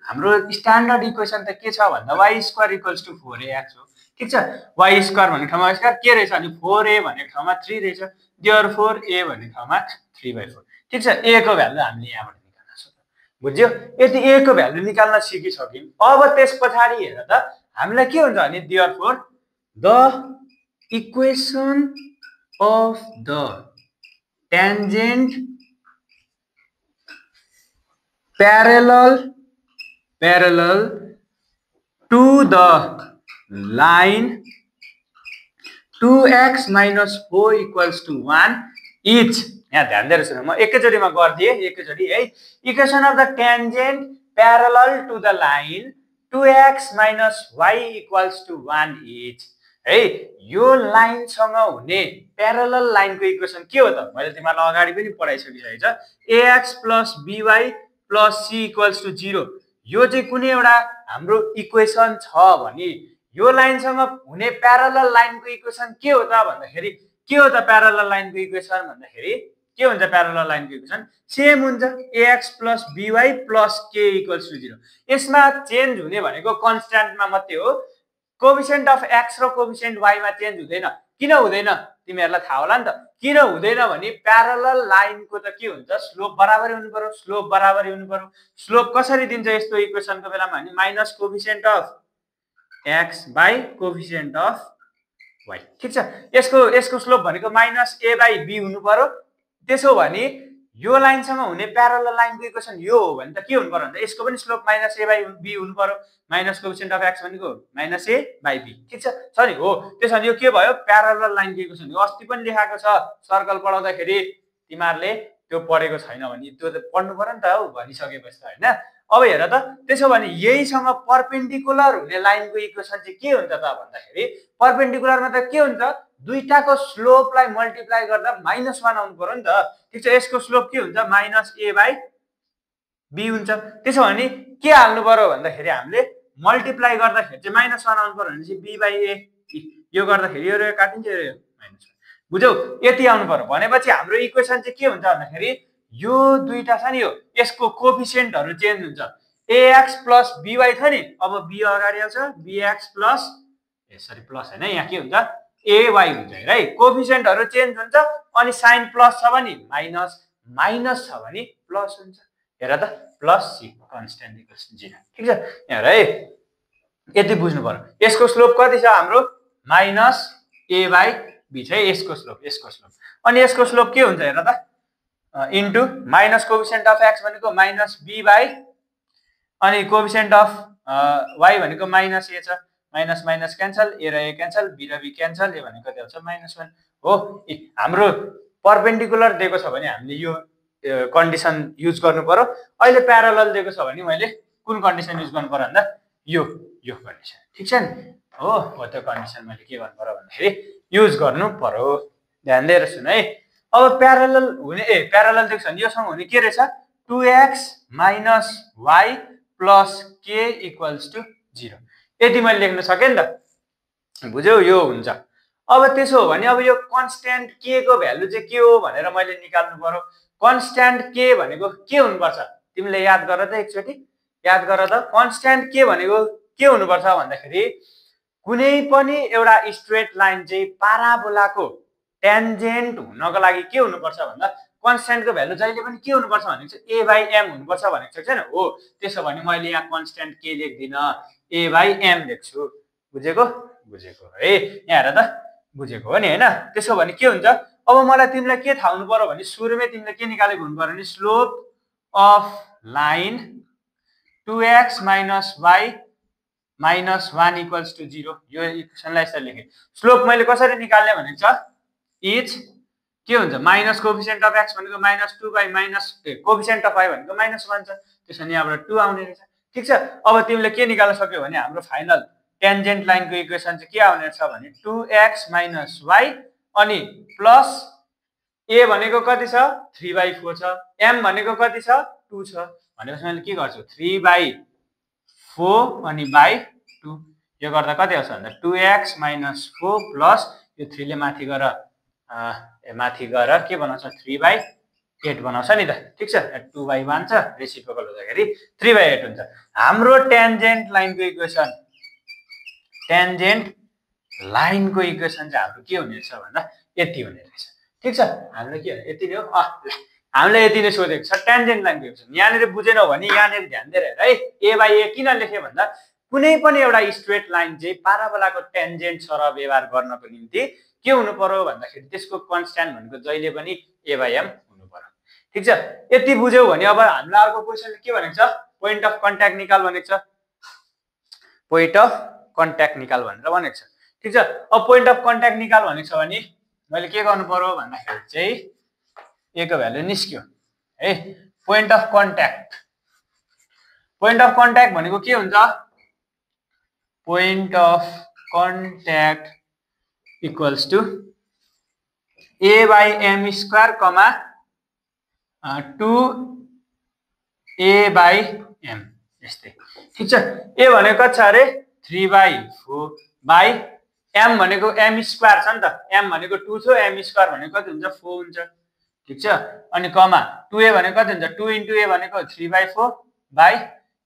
[SPEAKER 1] हाम्रो स्ट्यान्डर्ड इक्वेसन त के छ भन्दा y square equals to 4ax हो। ठीक छ, y स्क्वायर भन्ने ठाउँमा स्क्वायर के रहेछ भने 4a भन्ने ठाउँमा 3 रहेछ, देयरफोर a भन्ने ठाउँमा 3/4। ठीक छ, a को भ्यालु हामीले यहाँबाट निकाल्न सक्छौँ। बुझ्यो, यदि a को भ्यालु निकाल्न सिकिसक्यौँ, अब त्यस पछाडि हेर त हामीलाई के हुन्छ भने therefore the equation of the tangent parallel to the line 2x minus 4 equals to 1 each। यहाँ ध्यान दिएर सुन्नु, म एकैचोटिमा गरिदिएँ, एकैचोटि है। Equation of the tangent parallel to the line 2x minus y equals to 1 each है। यो लाइनसँग हुने प्यारलल लाइनको इक्वेसन के हो त? मैले तिमीलाई अगाडि पनि पढाइसकिसकेको छ। ax plus by plus c equals to 0। यो चाहिँ कुनै एउटा हाम्रो इक्वेसन छ भने यो लाइनसँग हुने प्यारलल लाइनको इक्वेसन के हो त भन्दाखेरि के हो त प्यारलल लाइनको इक्वेसन भन्दाखेरि के हुन्छ प्यारलल लाइनको इक्वेसन? सेम हुन्छ, ax plus by plus k equals to 0। यसमा चेन्ज हुने भनेको कन्स्ट्यान्टमा मात्रै हो। कोएफिसिएन्ट अफ x र कोएफिसिएन्ट y मा चेन्ज हुँदैन। किन हुँदैन तिमीहरूलाई थाहा होला नि त। किन हुँदैन भने प्यारलल लाइनको त के हुन्छ, स्लोप बराबरै हुनु पर्यो, स्लोप बराबरै हुनु पर्यो। स्लोप कसरी दिन्छ यस्तो इक्वेसनको बेलामा भने minus coefficient of x by coefficient of y। ठीक छ, यसको स्लोप भनेको माइनस a बाइ b हुनु पर्यो। त्यसो भने यो लाइनसँग हुने प्यारलल लाइनको इक्वेसन यो हो भने त के हुनु पर्यो भन्दा यसको पनि slope minus a by b हुनु पर्यो। माइनस कोएफिसिएन्ट अफ x भनेको माइनस a बाइ b। ठीक छ नि हो। त्यसो भने यो के भयो, प्यारलल लाइनको इक्वेसन हो। अस्ति पनि लेखाएको छ सर्कल पढाउँदाखेरि, तिमीहरूले त्यो पढेको छैन भने त्यो त पढ्नु पर्यो नि त हौ भनिसकेपछि त हैन। अब हेर त, त्यसो भने यहीसँग परपेन्डिकुलर हुने लाइनको इक्वेसन चाहिँ के हुन्छ त भन्दाखेरि परपेन्डिकुलरमा त के हुन्छ, दुईटाको स्लोपलाई मल्टिप्लाई गर्दा -1 आउनु पर्यो नि त। ठीक छ, यसको स्लोप के हुन्छ माइनस a बाइ b हुन्छ। त्यसो भने के हाल्नु पर्यो भन्दाखेरि हामीले मल्टिप्लाई गर्दाखेरि चाहिँ -1 आउनु पर्यो भने चाहिँ b बाइ a। यो गर्दाखेरि यो काटिन्छ, यो -1। बुझ्यौ, यति आउनु पर्यो भनेपछि हाम्रो इक्वेसन चाहिँ के हुन्छ भन्दाखेरि यो दुईटा छ नि, यो यसको कोएफिसिएन्टहरु चेन्ज हुन्छ। ax plus by छ नि, अब b अगाडि आउँछ, bx plus प्लस हैन, यहाँ के हुन्छ ay हुन्छ है। कोएफिसिएन्टहरु चेन्ज हुन्छ अनि साइन प्लस छ भने माइनस, माइनस छ भने प्लस हुन्छ। हेर त, प्लस c कन्स्ट्यान्ट इक्वल्स 0। ठीक छ, यहाँ है यति बुझ्नु पर्यो। यसको स्लोप कति छ हाम्रो माइनस a बाइ b छ है, यसको स्लोप। अनि यसको स्लोप के हुन्छ हेर त, into minus coefficient of x भनेको माइनस b बाइ अनि कोएफिसिएन्ट अफ y भनेको माइनस a छ। माइनस माइनस क्यान्सल, a र a क्यान्सल, b र b क्यान्सल, यो भनेको कति आउँछ -1 हो। हाम्रो परपेन्डिकुलर दिएको छ भने हामीले यो कन्डिसन युज गर्नु पर्यो। अहिले प्यारलल दिएको छ भने मैले कुन कन्डिसन युज गर्नु पर्यो भन्दा यो कन्डिसन। ठीक छ नि हो, त्यो कन्डिसन मैले के गर्नु पर्यो भन्दाखेरि युज गर्नु पर्यो। ध्यान दिएर सुन है। अब प्यारलल हुने प्यारलल दिएको छ भने योसँग हुने के रहेछ 2x minus y plus k equals to 0। यति मैले लेख्न सके नि त, बुझ्यौ, यो हुन्छ। अब त्यसो हो भने अब यो कन्स्ट्यान्ट k को भ्यालु चाहिँ के हो भनेर मैले निकाल्नु पर्यो। कन्स्ट्यान्ट k भनेको के हुनुपर्छ तिमीले याद गर त, एकचोटी याद गर त। कन्स्ट्यान्ट k भनेको के हुनुपर्छ भन्दाखेरि कुनै पनि एउटा स्ट्रेट लाइन चाहिँ पाराबोलाको ट्यान्जेन्ट हुनको लागि के हुनुपर्छ भन्दा कन्स्ट्यान्टको भ्यालु जहिले पनि के हुनुपर्छ भनेको चाहिँ a बाइ m हुनुपर्छ भनेको छ हैन हो। त्यसो भने मैले यहाँ कन्स्ट्यान्ट k लेख्दिन, a बाइ m लेख्छु। बुझेको है, यहाँ हेर त, बुझेको हो नि हैन। त्यसो भने के हुन्छ, अब मलाई तिमीलाई के थाहा हुनु पर्यो भने सुरुमै तिमीले के निकालेको हुनु पर्यो भने slope of line 2x minus y minus 1 equals to 0। यो इक्वेसनलाई यसरी लेखे। स्लोप मैले कसरी निकाल्ने भनेको छ, इच के हुन्छ माइनस कोएफिसिएन्ट अफ x भनेको -2 by minus coefficient of y भनेको -1 छ। त्यसैले यहाँबाट 2 आउने रहेछ। ठीक छ, अब तिमीले के निकाल्न सक्यौ भने हाम्रो फाइनल टेन्जेन्ट लाइनको इक्वेसन चाहिँ के आउने छ भने 2x माइनस y अनि प्लस a भनेको कति छ 3/4 छ, m भनेको कति छ 2 छ भनेपछि मैले के गर्छु 3/4 अनि बाइ 2 यो गर्दा कति आउँछ भन्दा 2x माइनस 4 प्लस यो 3 ले माथि गएर के बनाउँछ 3/8 बनाउँछ नि त ठीक छ 2/1 छ रेसिप्रोकल हुँदाखेरि 3/8 हुन्छ। हाम्रो टेन्जेन्ट लाइनको इक्वेसन चाहिँ हाम्रो के हुने रहेछ भन्दा यति हुने रहेछ ठीक छ। हाम्रो के यति नै हो हामीले यति नै सोधेको छ टेन्जेन्ट लाइनको इक्वेसन। यहाँनिर बुझेनौ भने यहाँनिर ध्यान दिएर हेर है a बाइ a किन लेखे भन्दा कुनै पनि एउटा स्ट्रेट लाइन चाहिँ पाराबोलाको टेन्जेन्ट सरह व्यवहार गर्नको निम्ति के हुनु पर्यो भन्दाखेरि त्यसको कन्स्ट्यान्ट भनेको जहिले पनि a बाइ m हुनु पर्यो ठीक छ। यति बुझ्यौ भने अब हामीलाई अर्को क्वेशनले के भनेको छ पोइन्ट अफ कन्ट्याक्ट निकाल भनेको छ पोइन्ट अफ कन्ट्याक्ट निकाल भनेर भनेको छ ठीक छ। अब पोइन्ट अफ कन्ट्याक्ट निकाल भनेको छ भने मैले के गर्नु पर्यो भन्दाखेरि चाहिँ a को भ्यालु निस्क्यो है। पोइन्ट अफ कन्ट्याक्ट भनेको के हुन्छ point of contact equals to a by m square comma 2a by m यस्तै ठीक छ। a भनेको छ अरे 3/4 बाइ m भनेको m स्क्वायर छ नि त m भनेको 2 छ m स्क्वायर भनेको कति हुन्छ 4 हुन्छ ठीक छ। अनि कमा 2a भनेको कति हुन्छ 2 * a भनेको 3/4 बाइ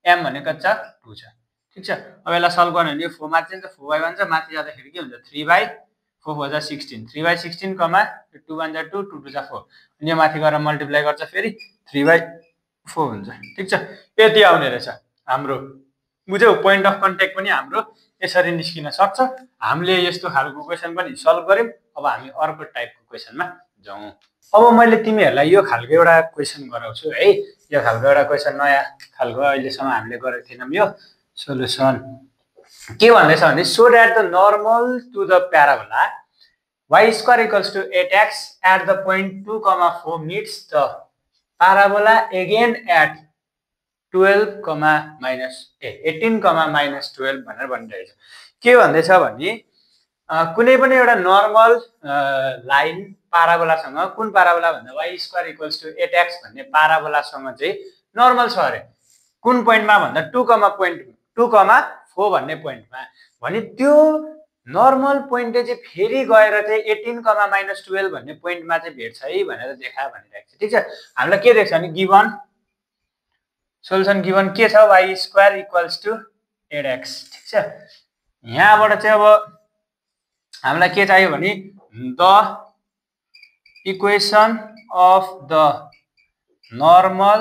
[SPEAKER 1] m भनेको छ 2 छ ठीक छ। अब यसलाई सल्भ गर्नु भने यो 4 माथि जान्छ 4/1 छ माथि जाँदाखेरि के हुन्छ 3/4 4 = 16 3/16 कमा 2 * 1 = 2 2 * 2 = 4 अनि यो माथि गएर मल्टिप्लाई गर्छ फेरि 3/4 हुन्छ ठीक छ। यति आउने रहेछ हाम्रो बुझ्यौ पोइन्ट अफ कन्ट्याक्ट पनि हाम्रो यसरी निस्किन सक्छ। हामीले यस्तो खालको क्वेशन पनि सल्भ गर्यौं। अब हामी अर्को टाइपको क्वेशनमा जाउँ। अब मैले तिमीहरूलाई यो खालको एउटा क्वेशन गराउँछु है। यो खालको एउटा क्वेशन नयाँ खालको अहिलेसम्म हामीले गरेको थिएनौँ। यो सोलुसन के भन्दैछ भने so that the normal to the parabola y square equals to 8x at the point 2, 4 meets the parabola again at 12, -18, -12 भनेर भनिरहेछ। के भन्दैछ भने कुनै पनि एउटा नर्मल लाइन पाराबोलासँग कुन पाराबोला भन्दा y square equals to 8x भन्ने पाराबोलासँग चाहिँ नर्मल छ अरे कुन पोइन्टमा भन्दा 2, 4 भन्ने पोइन्टमा भने त्यो नर्मल पोइन्टले चाहिँ फेरि गएर चाहिँ 18, -12 भन्ने पोइन्टमा चाहिँ भेट्छ है भनेर देखा भनिरहेको छ ठीक छ। हामीलाई के देख्छ भने गिवन सोलुसन गिवन के छ y square equals to 8x ठीक छ। यहाँबाट चाहिँ अब हामीलाई के चाहियो भने the equation of the normal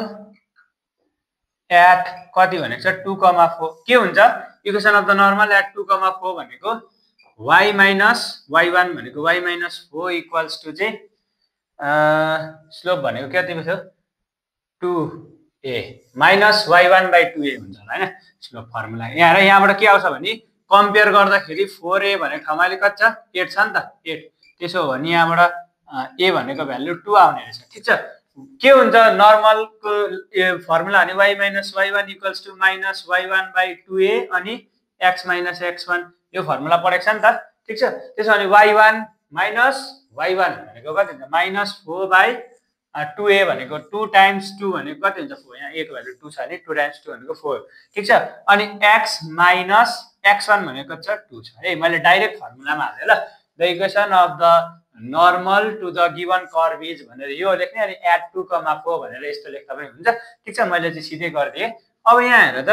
[SPEAKER 1] at कति भनेको छ 2, 4 के हुन्छ equation of the normal at 2, 4 भनेको y minus y1 भनेको y minus 4 equals to चाहिँ स्लोप भनेको कति भयो 2a minus y1/2a हुन्छ हैन स्लोप फर्मुला। यहाँबाट के आउँछ भने कम्पेयर गर्दाखेरि 4a भनेको ठाउँमा अहिले कति छ 8 छ नि त 8 त्यसो हो भने यहाँबाट a भनेको भ्यालु 2 आउने रहेछ ठीक छ। के हुन्छ नर्मलको फर्मुला भने y minus y1 equals to minus y1/2a अनि x minus x1 यो फर्मुला पढेको छ नि त ठीक छ। त्यसो भने y1 minus y1 भनेको कति हुन्छ -4/2a भनेको 2 times 2 भनेको कति हुन्छ 4 यहाँ a को भ्यालु 2 छ भने 2 times 2 भनेको 4 ठीक छ। अनि x minus x1 भनेको छ 2 छ है। मैले डाइरेक्ट फर्मुलामा हाले ल the equation of the normal to the given curve is भनेर यो लेख्ने अनि एट 2, 4 भनेर यस्तो लेख्दा पनि हुन्छ ठीक छ। मैले चाहिँ सिधै गरिदिएँ। अब यहाँ हेर त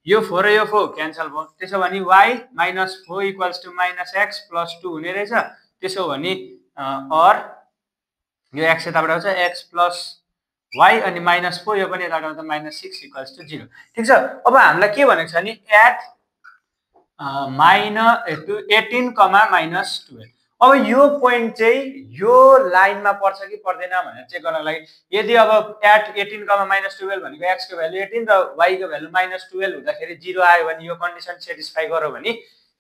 [SPEAKER 1] यो 4 र यो 4 क्यान्सल भयो त्यसो भने y minus 4 equals to minus x plus 2 हुने रहेछ। त्यसो भने और यो x यताबाट आउँछ x plus y अनि -4 यो पनि यताबाट आउँछ -6 equals to 0 ठीक छ। अब हामीलाई के भनेको छ भने एट 18, -12 अब यो पोइन्ट चाहिँ यो लाइनमा पर्छ कि पर्दैन भनेर चेक गर्नको लागि यदि अब एट 18, -12 भनेको x को भ्यालु 18 र y को भ्यालु -12 हुँदाखेरि 0 आयो भने यो कन्डिसन सेटिस्फाई गर्यो भने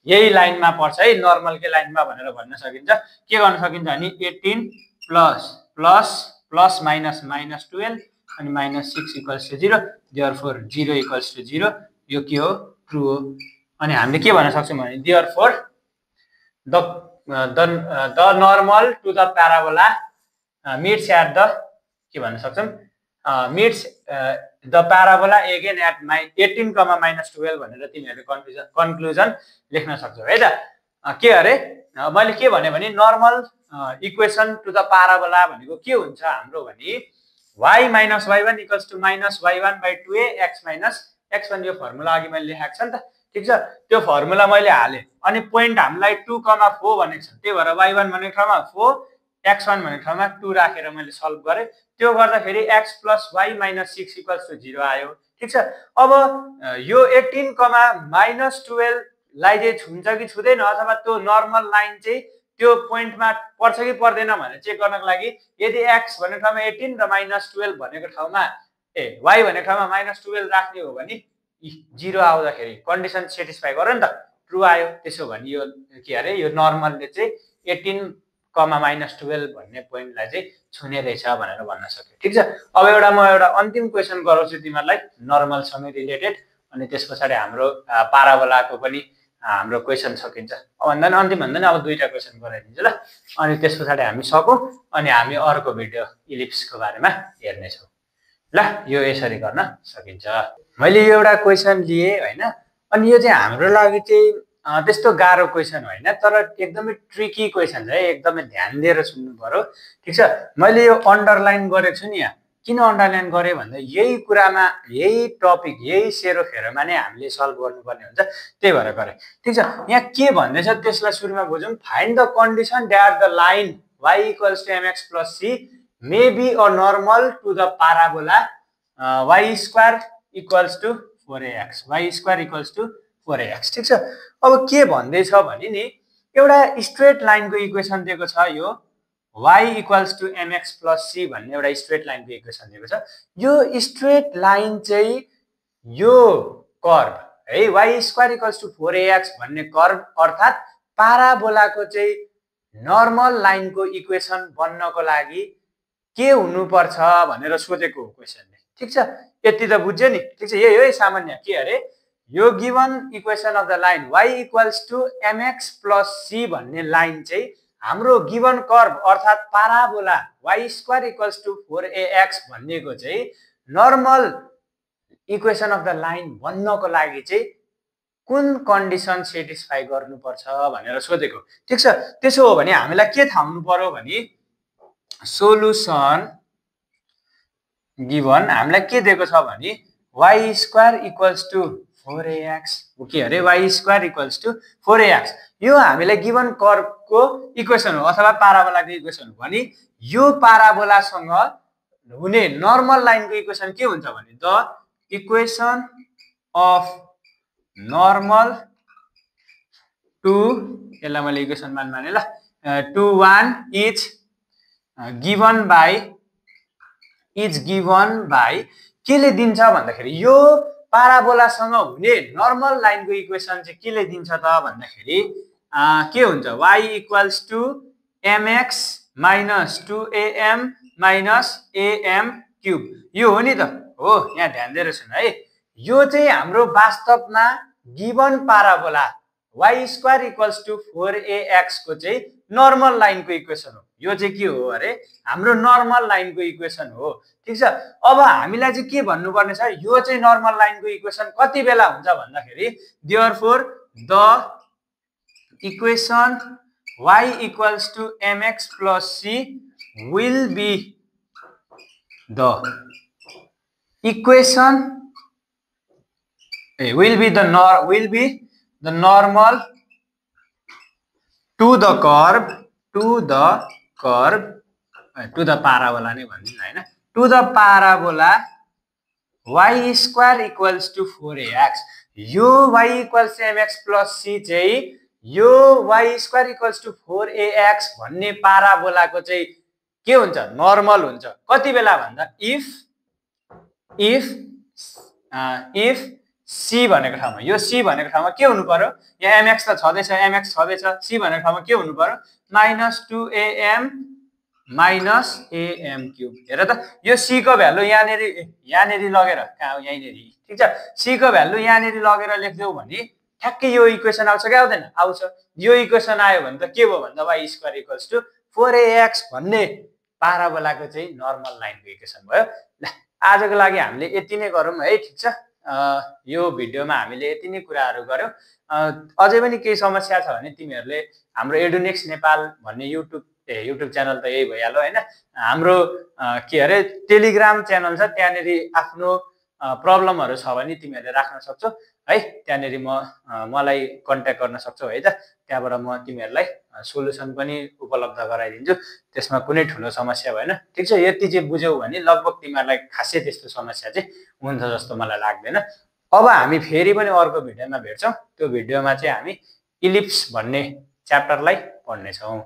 [SPEAKER 1] यही लाइनमा पर्छ है नर्मलकै लाइनमा भनेर भन्न सकिन्छ। के गर्न सकिन्छ भने 18 प्लस माइनस -12 अनि -6 equals to 0 therefore 0 equals to 0 यो के हो ट्रु हो अनि हामीले के भन्न सक्छौँ भने therefore the normal to the parabola meets at the के भन्न सक्छौँ meets the parabola again at 18, -12 भनेर तिमीहरूले कन्क्लुजन लेख्न सक्छौ है त। के अरे मैले के भने normal equation to the parabola भनेको के हुन्छ हाम्रो भने y - y1 = -y1/2a x - x1 यो फर्मुला अघि मैले लेखेको छ नि त, ठीक छ। त्यो फर्मुला मैले हालेँ अनि पोइन्ट हामीलाई 2, 4 भनेको छ, त्यही भएर y1 भनेको ठाउँमा 4, x1 भनेको ठाउँमा 2 राखेर मैले सल्भ गरेँ। त्यो गर्दाखेरि x + y - 6 = 0 आयो, ठीक छ। अब यो 18, -12 लाई चाहिँ छुन्छ कि छुँदैन अथवा त्यो नर्मल लाइन चाहिँ त्यो पोइन्टमा पर्छ कि पर्दैन भनेर चेक गर्नको लागि यदि x भनेको ठाउँमा 18 र -12 भनेको ठाउँमा y भनेको ठाउँमा -12 राख्ने हो भने 0 आउँदाखेरि कन्डिसन सेटिस्फाई गर्यो नि त, ट्रु आयो। त्यसो भने यो के अरे यो नर्मलले चाहिँ 18, -12 भन्ने पोइन्टलाई चाहिँ छुने रहेछ भनेर भन्न सक्यो, ठीक छ। अब म एउटा अन्तिम क्वेसन गराउँछु तिमीहरूलाई नर्मलसँग रिलेटेड, अनि त्यस पछाडि हाम्रो प्याराबोलाको पनि हाम्रो क्वेसन सकिन्छ। अन्तिम भन्दा अब 2टा क्वेसन गराइदिन्छु ल, अनि त्यस पछाडि हामी सकौँ अनि हामी अर्को भिडियो इलिप्सको बारेमा हेर्नेछौँ ल। यो यसरी गर्न सकिन्छ। मैले यो एउटा क्वेसन लिएँ होइन, अनि यो चाहिँ हाम्रो लागि चाहिँ त्यस्तो गाह्रो क्वेसन होइन, तर एकदमै ट्रिकी क्वेसन छ है, एकदमै ध्यान दिएर सुन्नु पर्यो, ठीक छ। मैले यो अन्डरलाइन गरेको छु नि यहाँ, किन अन्डरलाइन गरेँ भन्दा यही कुरामा यही टपिक यही सेरोफेरोमा नै हामीले सल्भ गर्नुपर्ने हुन्छ, त्यही भएर गरेँ, ठीक छ। यहाँ के भन्दैछ त्यसलाई सुरुमा बुझौँ। Find the condition that the line y = mx + c may be a normal to the parabola y² = 4ax, y² = 4ax, ठीक छ। अब के भन्दैछ भने नि एउटा स्ट्रेट लाइनको इक्वेसन दिएको छ, यो y = mx + c भन्ने एउटा स्ट्रेट लाइनको इक्वेसन दिएको छ। यो स्ट्रेट लाइन चाहिँ यो कर्भ है y² = 4ax भन्ने कर्भ अर्थात् प्याराबोलाको चाहिँ नर्मल लाइनको इक्वेसन बन्नको लागि के हुनुपर्छ भनेर सोधेको हो क्वेसनले, ठीक छ। यति त बुझ्यो नि, ठीक छ। यही सामान्य के अरे यो given equation of the line y = mx + c भन्ने लाइन चाहिँ हाम्रो गिवन कर्भ अर्थात् प्याराबोला y² = 4ax भन्नेको चाहिँ normal equation of the line बन्नको लागि चाहिँ कुन कन्डिसन सेटिस्फाई गर्नुपर्छ भनेर सोधेको, ठीक छ। त्यसो हो भने हामीलाई के थाहा हुनु पर्यो भने सोलुसन गिवन हामीलाई के दिएको छ भने y² = 4ax, के अरे y² = 4ax यो हामीलाई गिवन कर्भको इक्वेसन हो अथवा प्याराबोलाको इक्वेसन हो भने यो प्याराबोलासँग हुने नर्मल लाइनको इक्वेसन के हुन्छ भने the equation of normal to, यसलाई मैले इक्वेसन माने ल, टु 1 इज गिवन बाई केले दिन्छ भन्दाखेरि यो प्याराबोलासँग हुने नर्मल लाइनको इक्वेसन चाहिँ केले दिन्छ त भन्दाखेरि के हुन्छ y = mx - 2am - am³ यो हो नि त, हो। यहाँ ध्यान दिएर सुन है, यो चाहिँ हाम्रो वास्तवमा गिवन प्याराबोला y² = 4ax को चाहिँ नर्मल लाइनको इक्वेसन हो। यो चाहिँ के हो अरे हाम्रो नर्मल लाइनको इक्वेसन हो, ठीक छ। अब हामीलाई चाहिँ के भन्नुपर्ने छ, यो चाहिँ नर्मल लाइनको इक्वेसन कति बेला हुन्छ भन्दाखेरि therefore the equation y = mx + c will be the equation will be the normal to the parabola नै भनिदिनु हैन, to the parabola y² = 4ax। यो y = mx + c चाहिँ यो y² = 4ax भन्ने प्याराबोलाको चाहिँ के हुन्छ नर्मल हुन्छ कति बेला भन्दा if c भनेको ठाउँमा, यो c भनेको ठाउँमा के हुनु पर्यो, यहाँ mx त छदैछ, mx छदैछ, c भनेको ठाउँमा के हुनु पर्यो -2am - am³। हेर त यो c को भ्यालु यहाँनेरि लगेर कहाँ हो यहीँनेरि, ठीक छ। c को भ्यालु यहाँनेरि लगेर लेख्दियौ भने ठ्याक्कै यो इक्वेसन आउँछ कि आउँदैन? आउँछ। यो इक्वेसन आयो भने त के भयो भन्दा y square equals to 4ax भन्ने पाराबोलाको चाहिँ नर्मल लाइनको इक्वेसन भयो। ल आजको लागि हामीले यति नै गरौँ है, ठिक छ। यो भिडियोमा हामीले यति नै कुराहरू गऱ्यौँ। अझै पनि केही समस्या छ भने तिमीहरूले हाम्रो एडुनेक्स नेपाल भन्ने युट्युब च्यानल त यही भइहाल्यो होइन, हाम्रो के अरे टेलिग्राम च्यानल छ, त्यहाँनिर आफ्नो प्रब्लमहरू छ भने तिमीहरूले राख्न सक्छौ है। त्यहाँनिर मलाई कन्ट्याक्ट गर्न सक्छौ है त। त्यहाँबाट म तिमीहरूलाई सोलुसन पनि उपलब्ध गराइदिन्छु। त्यसमा कुनै ठुलो समस्या भएन, ठिक छ। यति चाहिँ बुझ्यौ भने लगभग तिमीहरूलाई खासै त्यस्तो समस्या चाहिँ हुन्छ जस्तो मलाई लाग्दैन। अब हामी फेरि पनि अर्को भिडियोमा भेट्छौँ। त्यो भिडियोमा चाहिँ हामी इलिप्स भन्ने च्याप्टरलाई पढ्नेछौँ।